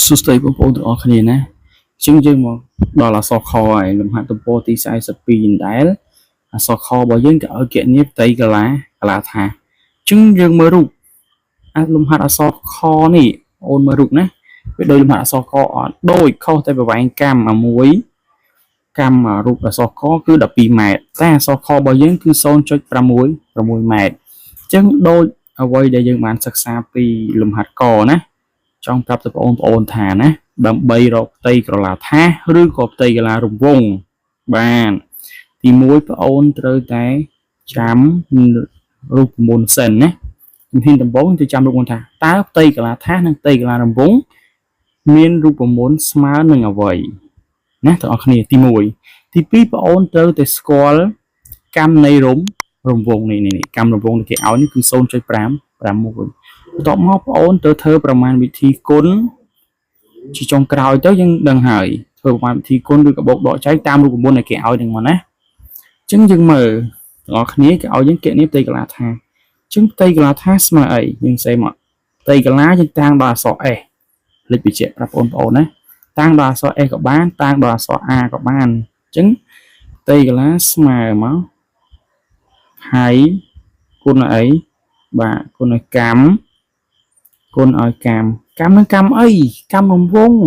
សួស្តីបងប្អូនទាំងអស់គ្នាណាអញ្ចឹងយើងមកដល់អក្សរខហើយលំហាត់ទំព័រទី42ដែលអក្សរខរបស់យើងក៏ឲ្យគណនាផ្ទៃកាឡាថាអញ្ចឹងយើងមើលរូបលំហាត់អក្សរខនេះអូនមើលរូបណាវាដូចលំហាត់អក្សរកអត់ដូចខុសតែប្រវែងកម្មមួយកម្មរូបអក្សរកគឺ12ម៉ែត្រតែអក្សរខរបស់យើងគឺ0.66ម៉ែត្រអញ្ចឹងដូចអ្វីដែលយើងបានសិក្សាពីលំហាត់កណាចង់ប្រាប់ទៅបងប្អូនថាណាដើម្បីរកផ្ទៃក្រឡាថាសឬក៏ផ្ទៃកាឡារង្វង់បានទី1បងប្អូនត្រូវតែចាំរូបមន្តសិនណាជំហានដំបូងទៅចាំរូបមន្តថាតើផ្ទៃកាឡាថាសនិងផ្ទៃកាឡារង្វង់មានរូបមន្តស្មើនឹងអ្វីណាទាំងអស់គ្នាទី1ទី2បងប្អូនត្រូវតែស្គាល់កម្មនៃរង្វង់នេះកម្មរង្វង់ដែលគេឲ្យនេះគឺ0.56បន្ទាប់មកបងប្អូនទៅធ្វើប្រមាណវិធីគុណជាចុងក្រោយទៅយើងដឹងហើយធ្វើប្រមាណវិធីគុណឬក៏បូកដកចែកតាមរូបមន្តដែលគេឲ្យហ្នឹងមកណាអញ្ចឹងយើងមើលទាំងអស់គ្នាគេឲ្យយើងគណនាផ្ទៃកាឡាថាសអញ្ចឹងផ្ទៃកាឡាថាសស្មើអីយើងសេមកផ្ទៃកាឡាយើងតាំងដល់អក្សរ S លេខបញ្ជាក់ប្រាប់បងប្អូនណាតាំងដល់អក្សរ S ក៏បានតាំងដល់អក្សរ A ក៏បានអញ្ចឹងផ្ទៃកាឡាស្មើមកហើយគុណអីបាទគុណឲ្យកម្មគុណឲ្យកម្មនឹងកម្មអីកម្មរង្វង់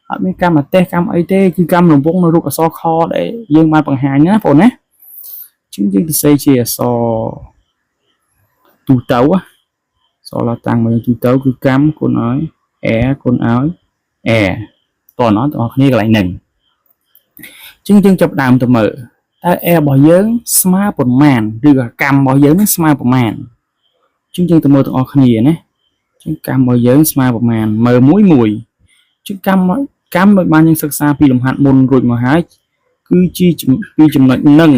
អត់មានកម្មអទេសកម្មអីទេគឺកម្មរង្វង់នៅរូបអក្សរខដែលយើងបានបង្ហាញណាបងប្អូនណាជាងយើងទៅសេជាអក្សរទូទៅអក្សរឡាតាំងមកទូទៅគឺកម្មគុណឲ្យ a គុណឲ្យ a តោះបងប្អូនគ្នាកន្លែងហ្នឹងជាងយើងចាប់ដើមទៅមើលតើ a របស់យើងស្មើប៉ុន្មានឬក៏កម្មរបស់យើងនឹងស្មើប៉ុន្មានជាងយើងទៅមើលទាំងអស់គ្នាណាជាងកម្មរបស់យើងស្មើប្រមាណមើលមួយជាងកម្មដូចបានយើងសិក្សាពីលំហាត់មុនរួចមកហើយគឺជាពីចំណុចនឹង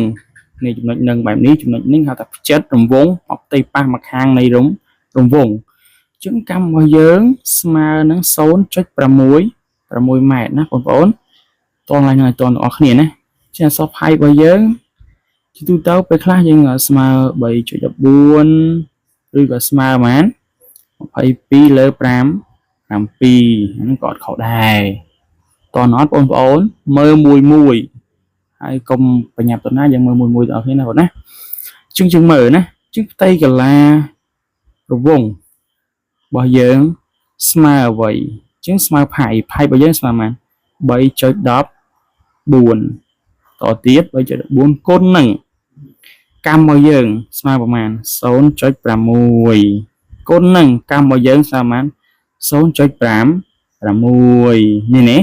នៃចំណុចនឹងបែបនេះចំណុចនេះហៅថាផ្ចិតរង្វង់អបផ្ទៃប៉ះមកខាងនៃរង្វង់ជាងកម្មរបស់យើងស្មើនឹង0.66ម៉ែត្រណាបងប្អូនតោះឡើងឲ្យតទាំងអស់គ្នាណាជាអក្សរផៃរបស់យើងជាទូទៅពេលខ្លះយើងស្មើ 3.14 ឬក៏ស្មើប៉ុន្មាន22 លើ 5 7ហ្នឹងក៏អត់ខុសដែរតោះណត់បងប្អូនមើលមួយហើយកុំបញ្ញាប់ទៅណាយើងមើលមួយទាំងអស់គ្នាណាបងណាយើងមើលណាផ្ទៃកាឡារង្វង់របស់យើងស្មើអ្វីស្មើផៃរបស់យើងស្មើប៉ុន្មាន 3.14 តទៀត 3.14 គុណនឹងកម្មរបស់យើងស្មើប្រមាណ 0.6 គុណនឹងកម្មរបស់យើងស្មើប្រមាណ 0.56 នេះណា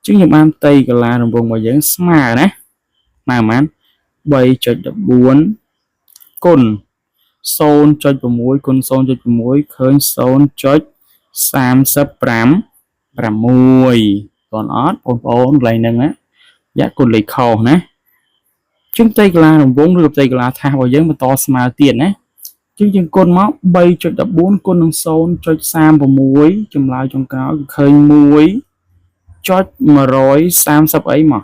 ជាងយើងបានផ្ទៃកាឡារង្វង់របស់យើងស្មើណាស្មើប្រមាណ 3.14 គុណ 0.6 គុណ 0.6 ឃើញ 0.356 តើអត់បងប្អូនកន្លែងហ្នឹងណាយ៉ាគុណលេខខុសណាជាងផ្ទៃកាឡារង្វង់ឬផ្ទៃកាឡាថាសរបស់យើងបន្តស្មើទៀតណាយើងគុណមក 3.14 គុណនឹង 0.36 ចម្លើយចុងក្រោយគឺឃើញ 1.130 អីមក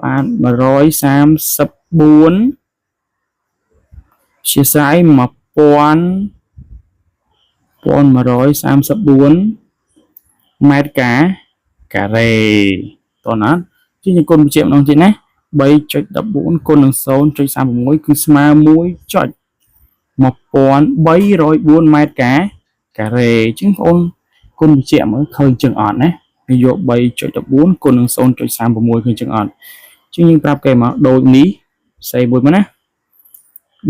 បាន134ជាស្រ័យ 1134 ម៉ែត្រការ៉េតើណាជាងគុណបញ្ជាក់ម្ដងទៀតណា 3.14 គុណនឹង 0.36 គឺស្មើ 1.1304 ម៉ែត្រការ៉េជាងបងប្អូនគុណបញ្ជាក់មើលឃើញជើងអត់ណាគេយក 3.14 គុណនឹង 0.36 ឃើញជើងអត់ជាងយើងប្រាប់គេមកដូចនេះសេមួយមកណា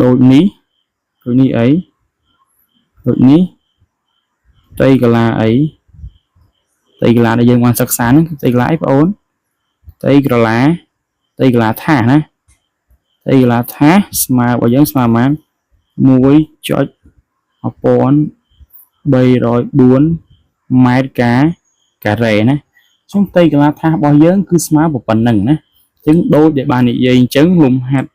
ដូចនេះអីដូចនេះផ្ទៃកាឡាអីផ្ទៃកាឡាដែលយើងបានសិក្សាហ្នឹងផ្ទៃកាឡាអីបងប្អូនផ្ទៃកាឡាថាសណាផ្ទៃកាឡាថាសស្មើរបស់យើងស្មើប្រមាណ 1.1304 ម៉ែត្រការ៉េណាចឹងផ្ទៃកាឡាថាសរបស់យើងគឺស្មើប៉ុណ្ណឹងណាចឹងដូចដែលបាននិយាយអញ្ចឹងលំហាត់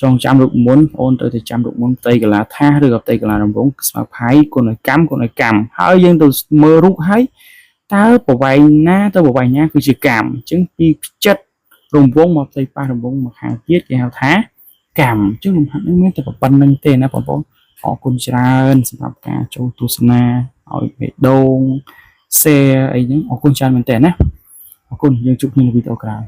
ចងចាំរូបមន្តបងអូនត្រូវតែចាំរូបមន្តផ្ទៃកាឡាថាសឬក៏ផ្ទៃកាឡារង្វង់ស្មើផៃគុណឲ្យកម្មហើយយើងទៅមើលរូបហើយតើប្រវែងណាទៅប្រវែងណាគឺជាកម្មអញ្ចឹងពីផ្ចិតរង្វង់មកផ្ទៃប៉ះរង្វង់មកខាងទៀតគេហៅថាកម្មអញ្ចឹងលំហាត់នេះមានតែប៉ុណ្្នឹងទេណាបងប្អូនអរគុណច្រើនសម្រាប់ការចូលទស្សនាឲ្យបេះដូង share អីហ្នឹងអរគុណច្រើនមែនតើណាអរគុណយើងជួបគ្នានៅវីដេអូក្រោយ